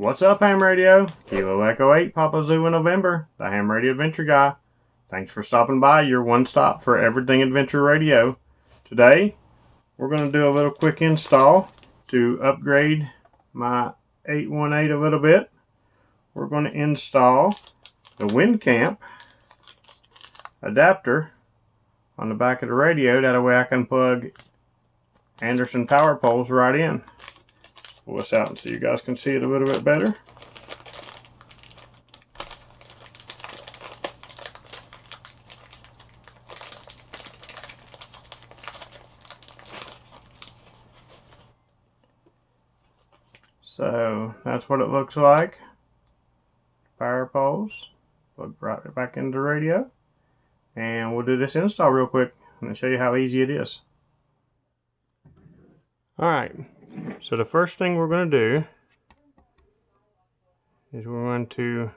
What's up, Ham Radio? Kilo Echo 8, Papa Zoo in November, the Ham Radio Adventure Guy. Thanks for stopping by, your one stop for everything adventure radio. Today, we're going to do a little quick install to upgrade my 818 a little bit. We're going to install the Windcamp adapter on the back of the radio. That way I can plug Anderson power poles right in. Pull this out so you guys can see it a little bit better. So that's what it looks like. Power poles, plug right back into the radio, and we'll do this install real quick and show you how easy it is. Alright, so the first thing we're going to do is we're going to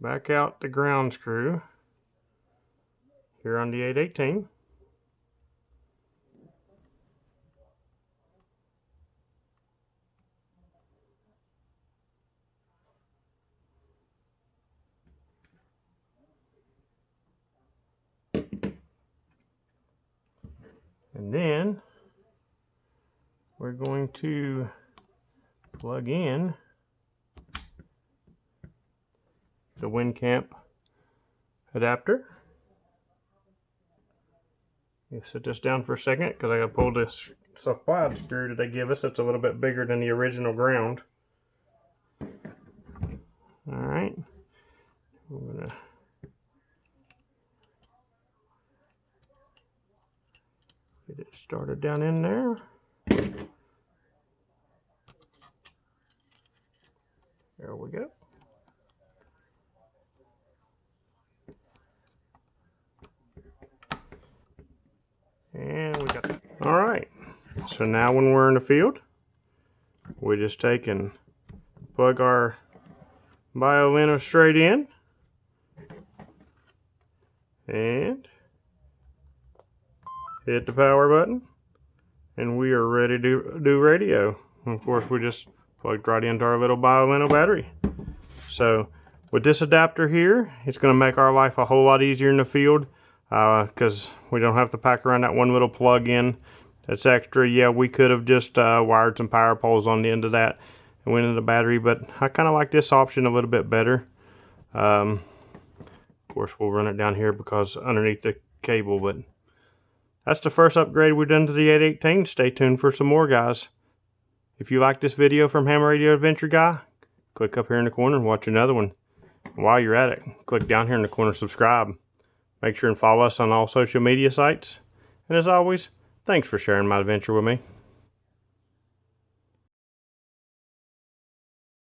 back out the ground screw here on the 818. And then we're going to plug in the Windcamp adapter. You set this down for a second because I got to pull this supplied screw that they give us. It's a little bit bigger than the original ground. Alright. I'm going to get it started down in there. There we go. And we got that. Alright, so now when we're in the field, we just take and plug our BioLino straight in and hit the power button, and we are ready to do radio. And of course, we just plugged right into our little BioLino battery. So with this adapter here, it's going to make our life a whole lot easier in the field because we don't have to pack around that one little plug in that's extra. Yeah, we could have just wired some power poles on the end of that and went into the battery, but I kind of like this option a little bit better. Of course, we'll run it down here because underneath the cable, but that's the first upgrade we've done to the 818. Stay tuned for some more, guys. If you like this video from Ham Radio Adventure Guy, click up here in the corner and watch another one. While you're at it, click down here in the corner, subscribe. Make sure and follow us on all social media sites. And as always, thanks for sharing my adventure with me.